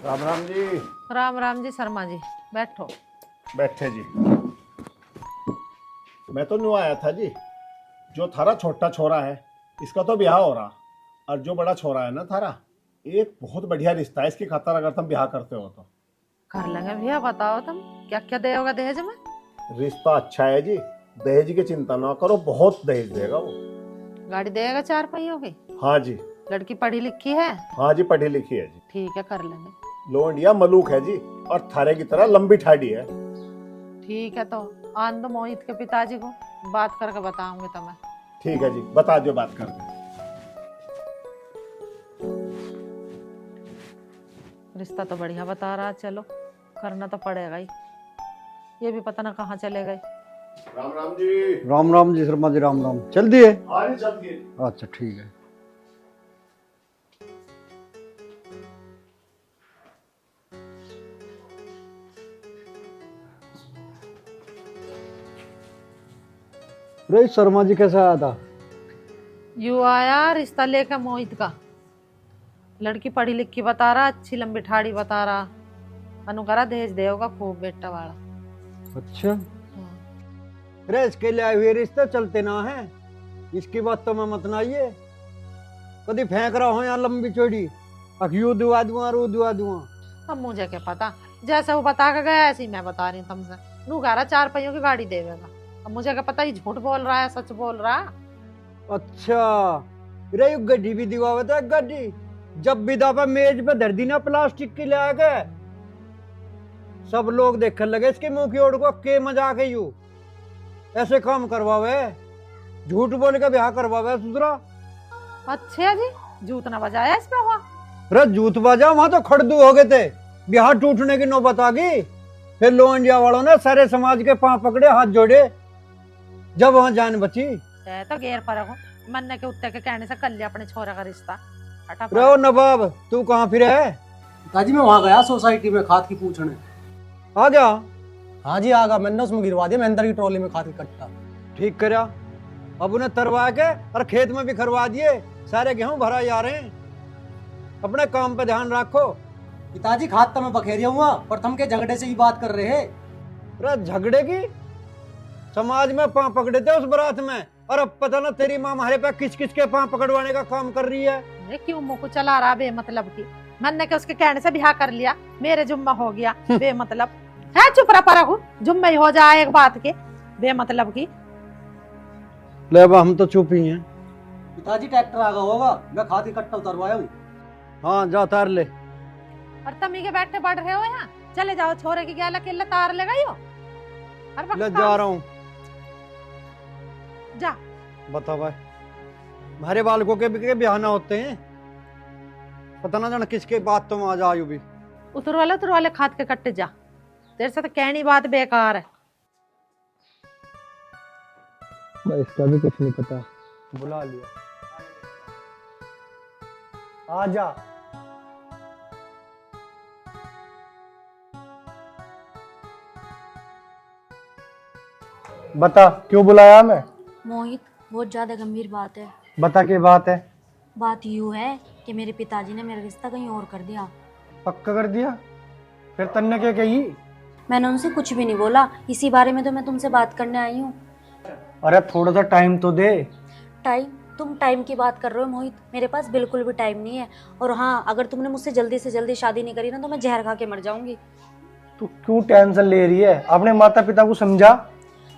राम राम जी। राम राम जी शर्मा जी, बैठो। बैठे जी। मैं तो न्यू आया था जी। जो थारा छोटा छोरा है इसका तो ब्याह हो रहा, और जो बड़ा छोरा है ना थारा, एक बहुत बढ़िया रिश्ता है इसकी खातर, अगर तुम ब्याह करते हो तो। कर लेंगे भैया, बताओ तुम क्या क्या दोगे दहेज में। रिश्ता अच्छा है जी, दहेज की चिंता ना करो, बहुत दहेज देगा वो। गाड़ी देगा 4 पहियों की। हाँ जी। लड़की पढ़ी लिखी है। हाँ जी, पढ़ी लिखी है जी। ठीक है, कर लेंगे। लोंडिया मलूक है जी, और थारे की तरह लंबी ठाडी है। ठीक है, तो आन दो मोहित के पिताजी को, बात करके बताऊंगी तुम्हें। ठीक है जी, बता दो बात करके। रिश्ता तो बढ़िया बता रहा, चलो करना तो पड़ेगा ही। ये भी पता ना कहाँ चले गए। राम राम जी। राम राम जी शर्मा जी, राम राम। चल दिए? हाँ जी, चल दिए। अच्छा ठीक है। रे शर्मा जी कैसा आया था? यू आया रिश्ता लेकर मोहित का। लड़की पढ़ी लिखी बता रहा, अच्छी लंबी ठाड़ी बता रहा। अनु करा दहेज देगा खूब बेटा वाला। अच्छा। रे इसके लिए आए हुए रिश्ते चलते ना है, इसकी बात तो मैं मत नाइए। कभी फेंक रहा हो यहाँ लंबी चौड़ी, यू दुआ दुआ रू दुआ दुआ। अब मुझे क्या पता, जैसे वो बता के गया ऐसे ही मैं बता रही हूँ तुमसे। नू कह रहा 4 पहियों की गाड़ी देगा। अब मुझे क्या पता ये झूठ बोल रहा है सच बोल रहा। अच्छा। रे यू गड्डी भी दिवावत है, गड्डी जब विदा पे मेज पे धर दी ना प्लास्टिक की ला के, सब लोग देखने लगे इसके मुंह की ओर को, के मजाक है यू ऐसे काम करवावे, झूठ बोल के ब्याह करवावे सुधरा। अच्छा जी, जूत ना बजाया इस पे हुआ। अरे जूत बाजा वहां तो खड़दू हो गए थे, ब्याह टूटने की नौबत आ गई। फिर लो इंडिया वालों ने सारे समाज के पांव पकड़े, हाथ जोड़े, जब वहां जान बची। तो गैर फर्क हो, मन्ने के उत्ते के कहने से कर लिया अपने छोरे का रिश्ता। रो नवाब, तू कहाँ फिर है? पिताजी मैं वहाँ गया सोसाइटी में खाद की पूछने। आ गया? हाँ जी आ गया, मैंने उसमें गिरवा दिया महेंद्र की ट्रॉली में खाद इकट्ठा। ठीक करा। अब उन्हें तरवा के और खेत में भी खरवा दिए, सारे गेहूं भरा जा रहे हैं। अपने काम पे ध्यान रखो। पिताजी खाद तो मैं बखेरिया हुआ, पर तुम के झगड़े से ही बात कर रहे हैं। अरे झगड़े की? समाज में पांव पकड़े थे उस बारात में, और अब पता ना तेरी माँ हमारे पे किच किच के पांव पकड़वाने का काम कर रही है। क्यों मुंह को चला रहा बेमतलब की। मन्ने के उसके कहने से ब्याह कर लिया, मेरे जुम्मा हो गया बेमतलब है। चुप रहा पर जुम्मे ही हो जाए एक बात के, बेमतलब की। ले बा, हम तो चुप ही हैं। पिताजी ट्रैक्टर आ गया होगा, मैं खाद इकट्ठा उतरवाया हूँ। हाँ जा तार ले। और तमी के बैठे पढ़ रहे हो यहाँ, चले जाओ छोरे की गैला किल्ला तार ले गई हो। ले जा रहा हूँ। जा। बता भाई, हमारे बालकों के भी ब्याह ना होते हैं, पता ना जाना किसके बात तुम आ जाओ भी। उतर वाले खाद के कट्टे जा, तेरे से तो कहनी बात बेकार है। इसका भी कुछ नहीं पता, बुला लिया। आ जा। बता क्यों बुलाया मैं? मोहित, बहुत ज़्यादा गंभीर बात है। बता क्या बात है? बात यूँ है कि मेरे पिताजी ने मेरा रिश्ता कहीं और कर दिया। पक्का कर दिया? फिर तन्ने क्या कही? मैंने उनसे कुछ भी नहीं बोला, इसी बारे में तो मैं तुमसे बात करने आई हूँ। अरे थोड़ा सा टाइम तो दे। टाइम? तुम टाइम की बात कर रहे हो मोहित, मेरे पास बिल्कुल भी टाइम नहीं है। और हाँ, अगर तुमने मुझसे जल्दी से जल्दी शादी नहीं करी ना तो मैं जहर खा के मर जाऊंगी। तू क्यों टेंशन ले रही है? अपने माता पिता को समझा।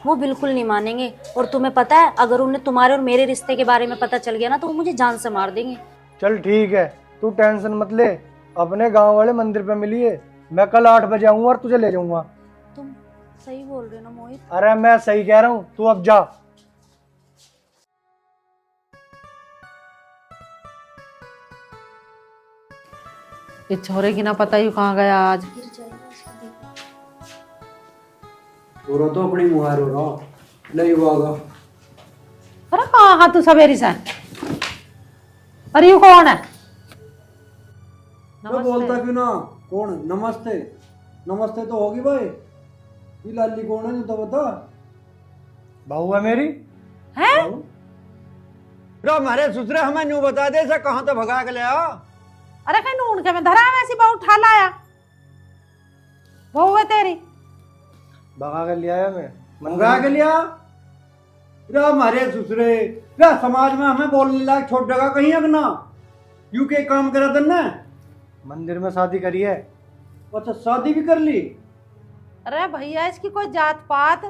वो बिल्कुल नहीं मानेंगे, और तुम्हें पता है अगर उन्हें तुम्हारे और मेरे रिश्ते के बारे में पता चल गया ना तो वो मुझे जान से मार देंगे। चल ठीक है, तू टेंशन मत ले। अपने गांव वाले मंदिर पे मिलिए, मैं कल 8 बजे आऊंगा और तुझे ले जाऊंगा। तुम सही बोल रहे हो ना मोहित? अरे मैं सही कह रहा हूँ, तू अब जा। इस छोरे की ना पता ही कहाँ गया आज। रो तो अपनी मुहार हो रहा नहीं होगा। अरे कहाँ तू सवेरी से? अरे ये कौन है? तो बोलता क्यों ना? कौन? नमस्ते। नमस्ते तो होगी भाई। ये लाली कौन है तो बता। बहू है मेरी है? रो हमारे ससुरे हमें न्यू बता दे से कहाँ तो भगा के ले आ। अरे कहीं नून के में धरा है वैसी बहू उठा लाया, बहू है तेरी। भगा कर लिया है मैं मंगा के लिया रे हमारे ससुरे रे, समाज में हमें बोलने लायक छोड़ जगह कहीं है ना, यू के काम करा था ना। मंदिर में शादी करी है। अच्छा शादी भी कर ली? अरे भैया इसकी कोई जात पात,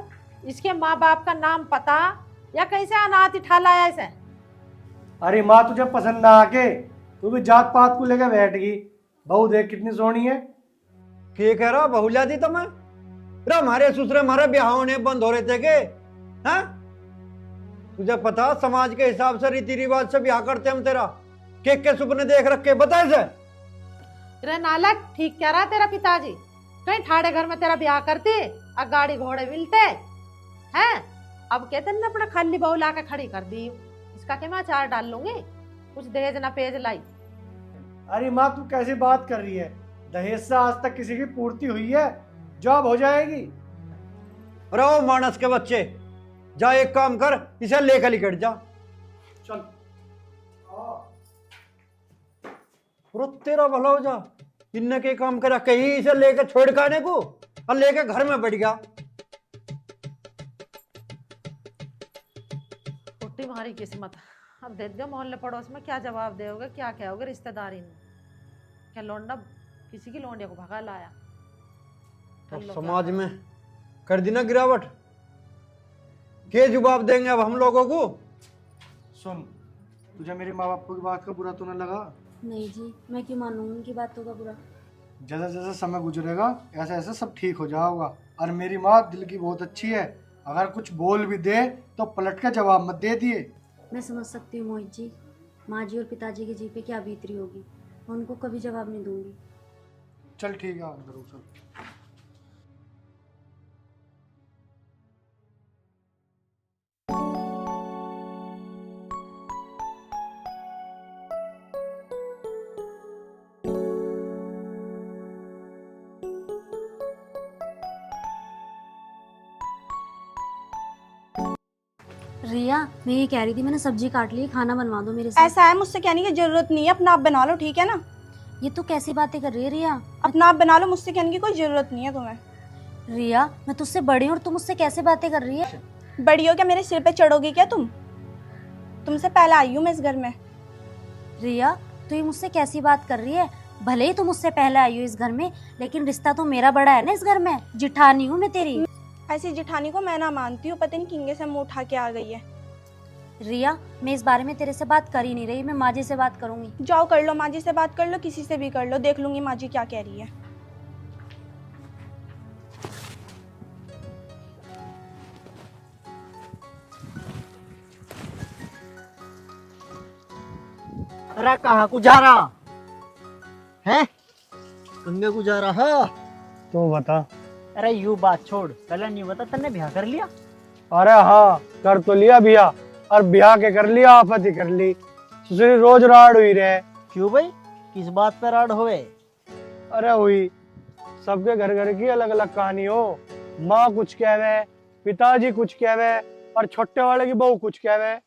इसके माँ बाप का नाम पता, या कैसे अनाथ उठा लाया इसे? अरे माँ तुझे पसंद ना आके तू भी जात पात को लेकर बैठ गई। बहू देख कितनी सोहनी है। के कह रहा बहू दी तुम्हें रे, हमारे ससुरे हमारे ब्याह होने बंद हो रहे थे के? हैं तुझे पता समाज के हिसाब से रीति रिवाज से ब्याह करते हम तेरा, के सुपने देख रखे बता इसे। रे नालक, ठीक कह रहा तेरा पिताजी, कहीं ठाड़े घर में तेरा ब्याह करती और गाड़ी घोड़े मिलते हैं। अब कहते न अपने खाली बहू ला के खड़ी कर दी, इसका क्या मैं अचार डाल लूंगी, कुछ दहेज ना पेज लाई। अरे माँ तू कैसी बात कर रही है? दहेज से आज तक किसी की पूर्ति हुई है? जॉब हो जाएगी। अरे ओ मानस के बच्चे, जा एक काम कर, इसे लेकर निकट जा। चल तेरा भला हो जा, इनने के काम करा, कहीं इसे लेकर छोड़ खाने को और लेकर घर में बैठ गया। फुट्टी मारी किस्मत। अब दे दो मोहल्ले पड़ोस में, क्या जवाब दोगे, क्या कहोगे रिश्तेदारी में? क्या लौंडा किसी की लौंडिया को भगा लाया? तो कर लो समाज क्या। में कर दी ना गिरावट, के जवाब देंगे अब हम लोगों को? सुन, तुझे मेरे माँ बाप की बात का बुरा तो न लगा? नहीं जी, मैं क्यों मानूं उनकी बातों का बुरा। जैसे जैसे समय गुजरेगा ऐसे ऐसे सब ठीक हो जाएगा। और मेरी माँ दिल की बहुत अच्छी है, अगर कुछ बोल भी दे तो पलट के जवाब मत दे दिए। मैं समझ सकती हूँ मोहित जी, माँ जी और पिताजी के जी पे क्या बीत रही होगी, मैं उनको कभी जवाब नहीं दूंगी। चल ठीक है, अंदर चल। रिया, मैं ये कह रही थी, मैंने सब्जी काट ली, खाना बनवा दो मेरे साथ। ऐसा है, मुझसे कहने की जरूरत नहीं है, अपना आप बना लो, ठीक है ना? ये तो कैसी बातें कर रही है रिया? अपना आप बना लो, मुझसे कहने की कोई जरूरत नहीं है तुम्हें। रिया, मैं तुझसे बड़ी हूँ और तुम मुझसे कैसे बातें कर रही है? बड़ी हो क्या, मेरे सिर पे चढ़ोगी क्या तुम? तुमसे पहले आई हूँ मैं इस घर में। रिया, तू ये मुझसे कैसी बात कर रही है? भले ही तुम मुझसे पहले आई हो इस घर में, लेकिन रिश्ता तो मेरा बड़ा है ना इस घर में, जिठानी हूँ मैं तेरी। ऐसी जिठानी को मैं ना मानती हूँ, पता नहीं किंगे से मुंह उठा के आ गई है। रिया, मैं इस बारे में तेरे से बात कर ही नहीं रही, मैं माँ जी से बात करूंगी। जाओ कर लो, माँ जी से बात कर लो, किसी से भी कर लो, देख लूंगी माँ जी क्या कह रही है। अरे कहाँ को जा रहा है? कंगे को जा रहा है? तो बता। अरे यू बात छोड़, पहले नहीं बता तन्ने ब्याह कर लिया? अरे हाँ, कर तो लिया बिया, और ब्याह के कर लिया आफत ही कर ली। ससुरी रोज राड हुई रहे। क्यों भाई, किस बात पर राड होवे? अरे हुई, सबके घर घर की अलग अलग कहानी हो। माँ कुछ कहवे, पिताजी कुछ कहवे, और छोटे वाले की बहू कुछ कहवे।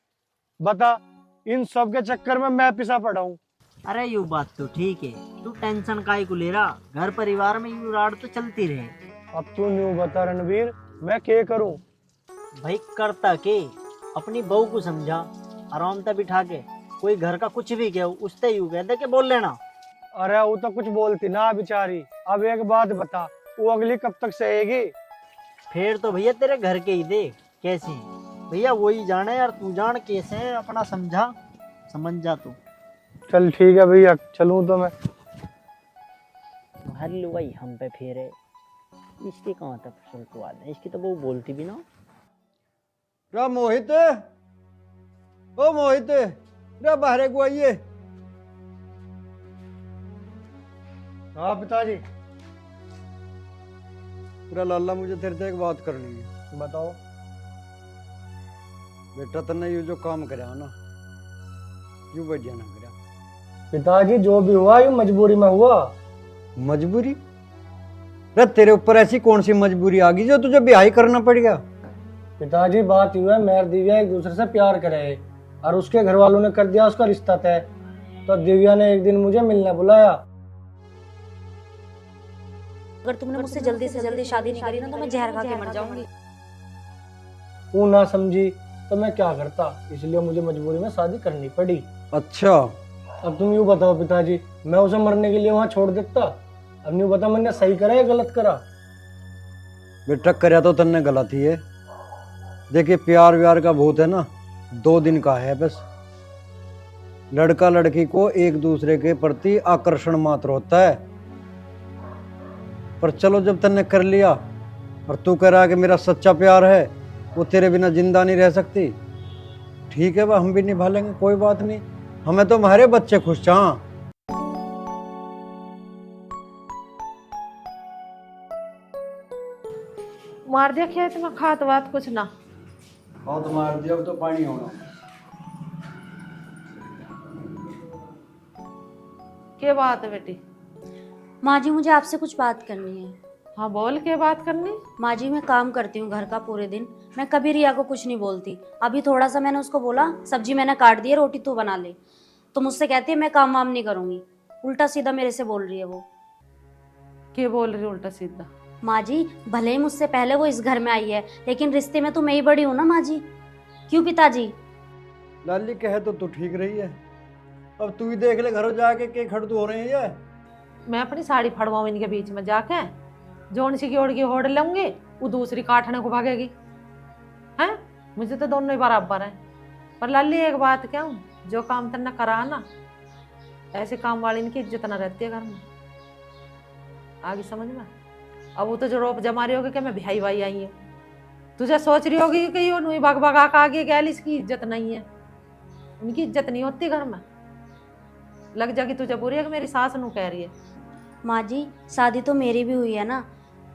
बता, इन सब के चक्कर में मैं पिसा पड़ा हूँ। अरे यू बात तो ठीक है, तू टेंशन काहे को ले रहा? घर परिवार में यू राड तो चलती रहे। अब तू न्यू बता रणवीर, मैं क्या करूँ? भाई करता के, अपनी बहू को समझा, आराम से बिठा के, कोई घर का कुछ भी कहो उससे यू कहते कि बोल लेना। अरे वो तो कुछ बोलती ना बेचारी। अब एक बात बता, वो अगली कब तक सहेगी? फिर तो भैया तेरे घर के ही देख कैसी भैया, वही जाने यार, तू जान कैसे है, अपना समझा, समझ जा तू। चल ठीक है भैया, चलूँ तो मैं। हर लुगाई हम पे फेरे, इसकी कहाँ तक सुनवाद है, इसकी तो वो बोलती भी ना। रा मोहित, ओ मोहित, रा बाहर को आइए। हाँ पिताजी। पूरा लाला, मुझे तेरे से एक बात करनी है। बताओ। बेटा तन्ने ये जो काम करा ना, यू बढ़िया ना करा। पिताजी जो भी हुआ ये मजबूरी में हुआ। मजबूरी? रे तेरे ऊपर ऐसी कौन सी मजबूरी आ गई जो तुझे ब्याह ही करना पड़ गया? पिताजी बात यूं है, मैं और दिव्या एक दूसरे से प्यार करे और उसके घर वालों ने कर दिया उसका रिश्ता तय। तो दिव्या ने एक दिन मुझे मिलने बुलाया। अगर तुमने मुझसे जल्दी से जल्दी शादी नहीं करी ना तो मैं जहर खा के मर जाऊंगी। वो ना समझी तो मैं क्या करता, इसलिए मुझे मजबूरी में शादी करनी पड़ी। अच्छा, अब तुम यूँ बताओ पिताजी, मैं उसे मरने के लिए वहां छोड़ देता? अब नहीं बता मैंने सही करा या गलत करा? बेटा करया तो तन्ने गलत ही है। देखिए प्यार व्यार का भूत है ना 2 दिन का है बस। लड़का लड़की को एक दूसरे के प्रति आकर्षण मात्र होता है। पर चलो जब तन्ने कर लिया और तू कह रहा है कि मेरा सच्चा प्यार है, वो तेरे बिना जिंदा नहीं रह सकती, ठीक है वह हम भी निभा लेंगे, कोई बात नहीं। हमें तो हमारे बच्चे खुश चाह। मार दिया खेत में खाद वाद कुछ ना। हाँ तो मार दिया, अब तो पानी होना। क्या बात है बेटी? माँ जी मुझे आपसे कुछ बात करनी है। हाँ बोल, क्या बात करनी? माँ जी मैं काम करती हूँ घर का पूरे दिन, मैं कभी रिया को कुछ नहीं बोलती। अभी थोड़ा सा मैंने उसको बोला सब्जी मैंने काट दी है, रोटी तू बना ले, तो मुझसे कहती है मैं काम वाम नहीं करूंगी। उल्टा सीधा मेरे से बोल रही है वो। क्या बोल रही उल्टा सीधा? माँ जी भले ही मुझसे पहले वो इस घर में आई है, लेकिन रिश्ते में तो मैं ही बड़ी हूँ ना माँ जी। क्यों पिताजी? लाली कहे तो तू ठीक रही है, अब तू ही देख ले घरों जाके के खड़दू हो रहे हैं ये। मैं अपनी साड़ी फड़वाऊँ इनके बीच में जाके, जोन सी की ओढ़ की होड़ लूंगी, वो दूसरी काटने को भागेगी। हैं मुझे तो दोनों ही बराबर हैं। पर लाली एक बात क्या हूँ, जो काम तन्ना करा ना, ऐसे काम वाली इनकी इज्जत ना रहती है घर में। आगे समझ में? अब वो तो जो रोप जमा रही होगी कि मैं भाई भाई आई हूँ, तुझे सोच रही होगी कि ये नुई भग भगा का आगे गैल, इसकी इज्जत नहीं है। उनकी इज्जत नहीं होती घर में। लग जाएगी तुझे बुरी है कि मेरी सास नू कह रही है। माँ जी शादी तो मेरी भी हुई है ना,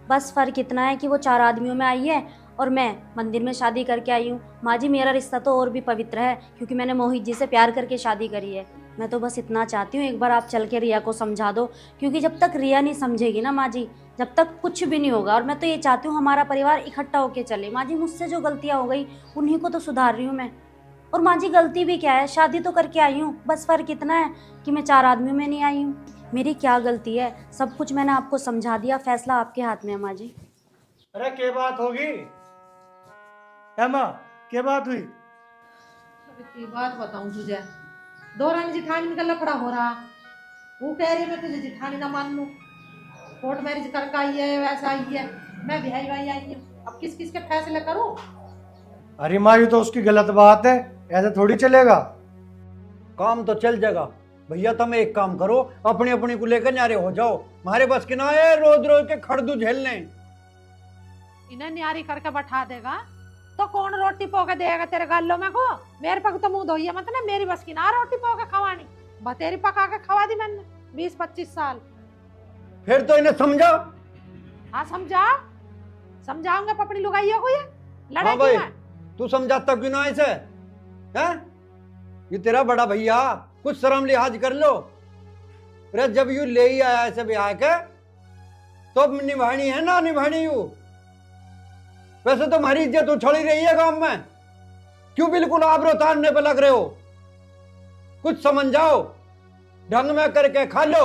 बस फर्क इतना है कि वो 4 आदमियों में आई है और मैं मंदिर में शादी करके आई हूँ। माँ जी मेरा रिश्ता तो और भी पवित्र है, क्योंकि मैंने मोहित जी से प्यार करके शादी करी है। मैं तो बस इतना चाहती हूँ एक बार आप चल के रिया को समझा दो, क्योंकि जब तक रिया नहीं समझेगी ना माँ जी, जब तक कुछ भी नहीं होगा। और मैं तो ये चाहती हूँ हमारा परिवार इकट्ठा होके चले। माँ जी मुझसे जो गलतियाँ हो गई उन्हीं को तो सुधार रही हूँ मैं। और माँ जी गलती भी क्या है, शादी तो करके आई हूँ, बस फर्क इतना है कि मैं 4 आदमियों में नहीं आई हूँ। मेरी क्या गलती है? सब कुछ मैंने आपको समझा दिया, फैसला आपके हाथ में है माँ जी। अरे क्या बात होगी? है माँ, क्या बात हुई? की बात बताऊं तुझे, दोरानी जिठानी का लफड़ा हो रहा। वो कह रही मैं तुझे जिठानी ना मान लूं, कोर्ट मैरिज करके आई है, वैसा आई है, मैं भाई भाई आई हूँ। अब किस किस के फैसले करूं? अरे माँ ये तो उसकी गलत बात है, ऐसे थोड़ी चलेगा। काम तो चल जाएगा भैया, तुम एक काम करो, अपनी अपनी को लेकर न्यारे हो जाओ। हमारे बस के ना है रोज रोज के खड़दू झेलने। इन्हें न्यारी करके बैठा देगा तो कौन रोटी पोके देगा तेरे गालों में को? मेरे पग तो मुंह धोइया मत ना, मेरी बस की ना रोटी पोके खवानी। बतेरी पका के खवा दी मैंने 20-25 साल। फिर तो इन्हें समझा। हाँ समझा, समझाऊंगा पपड़ी लुगाइयों को। ये हाँ लड़ाई भाई क्यों है? तू समझाता क्यों ना इसे? हैं? ये तेरा बड़ा भैया, कुछ शर्म लिहाज कर लो। अरे जब यू ले ही आया ऐसे ब्याह के, तो अब निभानी है ना निभानी यू। वैसे तो हमारी इज्जत उछड़ी रही है गांव में, क्यों बिल्कुल आबरू उतारने पे लग रहे हो? कुछ समझ जाओ, ढंग में करके खा लो।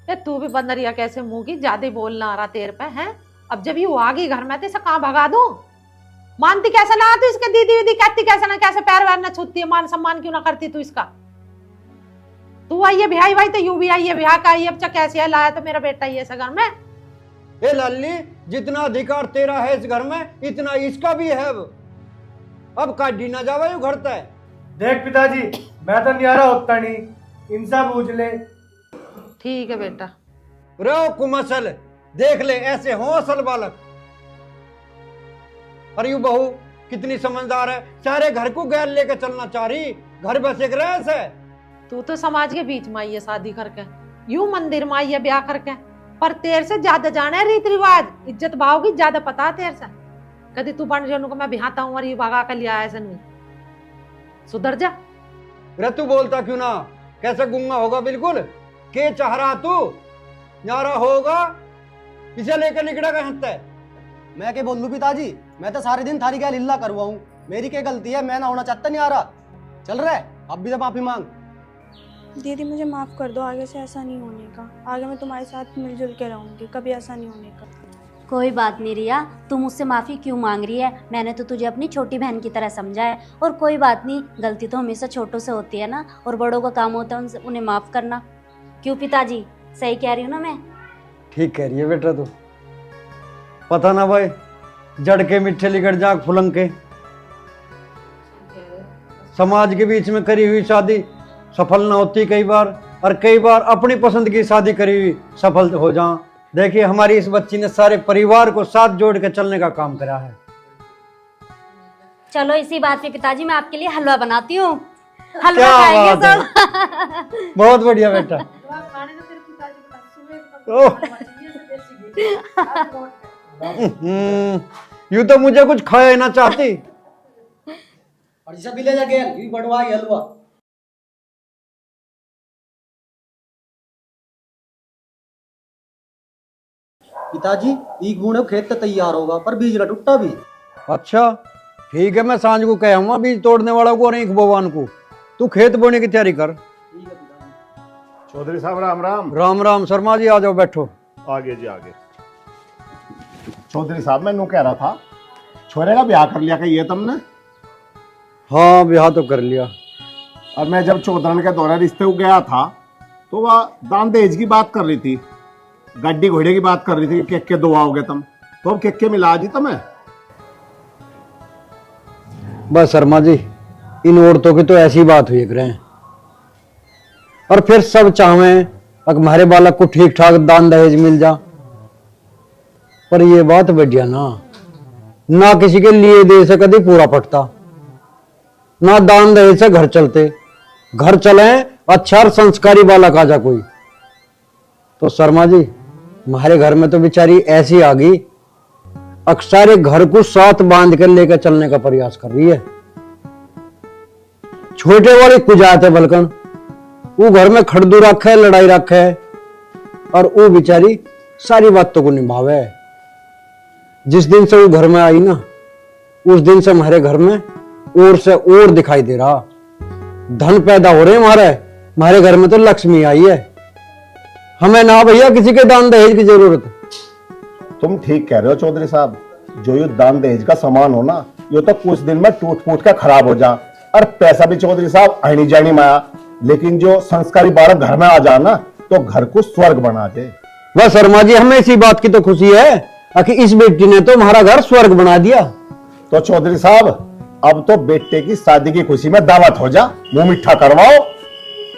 ये तू भी बंदरिया कैसे मुंह की, ज्यादा बोलना आ रहा तेरे पे है। अब जब ये आ गई घर में तो इसे कहाँ भगा दूं? मानती कैसे ना तू इसके? दीदी दीदी कहती कैसे ना, कैसे पैर वैर ना छूती है, मान सम्मान क्यों ना करती तू इसका? तू आई है ब्याह भाई तो यू भी आई है ब्याह का आई है। अब कैसे है लाया तो मेरा बेटा ही है इस घर में। ए लाली, जितना अधिकार तेरा है इस घर में, इतना इसका भी है। अब काटी ना जावा यू घर तय। देख पिताजी, मैं तो न्यारा होता नहीं, इनसे पूछ ले। ठीक है बेटा। रो कुमसल, देख ले ऐसे हो असल बालक। अरे यू बहू कितनी समझदार है, सारे घर को गैर लेके चलना चाह रही, घर बस एक रह से। तू तो समाज के बीच में आई है शादी करके, यूं मंदिर में आई है ब्याह करके, पर तेरे से ज्यादा जाना है रीति रिवाज, इज्जत भाव की ज्यादा पता है तेरे से। कभी तू बन रही को मैं बिहाता हूँ और ये भगा कर लिया ऐसे नहीं। सुधर जा। रे तू बोलता क्यों ना? कैसे गुंगा होगा बिल्कुल? के चाह रहा तू? न्यारा होगा इसे लेकर निकलेगा हंसता है। मैं क्या बोल लूं पिताजी, मैं तो सारे दिन थारी क्या लीला करवाऊं, मेरी क्या गलती है? मैं ना होना चाहता नहीं आ रहा। चल रहा है अब भी तो माफी मांग। दीदी मुझे माफ़ कर दो, आगे से ऐसा नहीं होने का। आगे मैं तुम्हारे साथ मिलजुल के रहूँगी, कभी ऐसा नहीं होने का। कोई बात नहीं रिया, तू मुझसे माफ़ी क्यों मांग रही है? मैंने तो तुझे अपनी छोटी बहन की तरह समझा है। और कोई बात नहीं, गलती तो हमेशा छोटों से होती है ना, और बड़ों का काम होता है उन्हें माफ़ करना। क्यों पिताजी, सही कह रही हूँ ना मैं? ठीक कह रही है बेटा तू। पता ना भाई, जड़ के मिठे लिगड़ जाग फुलंग के। समाज के बीच में करी हुई शादी सफल ना होती कई बार, और कई बार अपनी पसंद की शादी करी हुई सफल हो जा। देखिए हमारी इस बच्ची ने सारे परिवार को साथ जोड़ के चलने का काम करा है। चलो इसी बात पे पिताजी, मैं आपके लिए हलवा बनाती हूँ। हलवा क्या खाएंगे बात है। सब। बहुत बढ़िया बेटा। यूं तो मुझे कुछ खाया ही ना चाहती। और ये सब भी ले जा गया, ये बड़वा ये हलवा। पिताजी एक बूढ़े खेत तो तैयार होगा, पर बीज ना टूटा भी। अच्छा ठीक है, मैं सांझ को कह आऊंगा बीज तोड़ने वाला को और एक भगवान को। तू खेत बोने की तैयारी कर। ठीक है पिताजी। चौधरी साहब राम राम। राम राम शर्मा जी, आ जाओ बैठो। आगे जी आगे। चौधरी साहब मैं यूं कह रहा था, छोरे का ब्याह कर लिया क्या ये तुमने? हाँ ब्याह तो कर लिया। और मैं जब चौधरन के दौरे रिश्ते को गया था तो वह दान दहेज की बात कर रही थी, गड्डी घोड़े की बात कर रही थी, केक के दो आओगे तुम, तो अब केक के मिला जी तुम्हें। बस शर्मा जी, इन औरतों की तो ऐसी बात हुई करे हैं, और फिर सब चाहें अगर हमारे बालक को ठीक ठाक दान दहेज मिल जा। पर ये बात बढ़िया ना किसी के लिए दे से कभी पूरा पटता, ना दान दहेज से घर चलते। घर चले अच्छा और संस्कारी बालक आ जा कोई। तो शर्मा जी हमारे घर में तो बेचारी ऐसी आ गई, अक्सर घर को साथ बांध कर लेकर चलने का प्रयास कर रही है। छोटे वाले कुजात है बलकन, वो घर में खड़दू रखा है, लड़ाई रखा है, और वो बेचारी सारी बातों को निभावे है। जिस दिन से वो घर में आई ना, उस दिन से हमारे घर में और से और दिखाई दे रहा, धन पैदा हो रहे हमारे घर में तो लक्ष्मी आई है। हमें ना भैया किसी के दान दहेज की जरूरत। तुम ठीक कह रहे हो चौधरी साहब, जो ये दान दहेज का सामान हो ना, ये तो कुछ दिन में टूट फूट कर खराब हो जा, और पैसा भी चौधरी साहब आनी जानी माया, लेकिन जो संस्कारी बालक घर में आ जा ना, तो घर को स्वर्ग बना दे। बस शर्मा जी हमें इसी बात की तो खुशी है कि इस बेटी ने तो हमारा घर स्वर्ग बना दिया। तो चौधरी साहब अब तो बेटे की शादी की खुशी में दावत हो जा, मुंह मिठा करवाओ।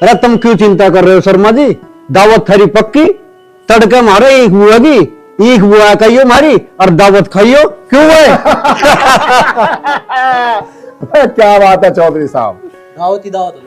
अरे तुम क्यों चिंता कर रहे हो शर्मा जी, दावत खरी पक्की। तड़के मारो एक बुआ की, एक बुआ कहियो मारी, और दावत खाइयो क्यों है। क्या बात है चौधरी साहब। दावत ही दावत।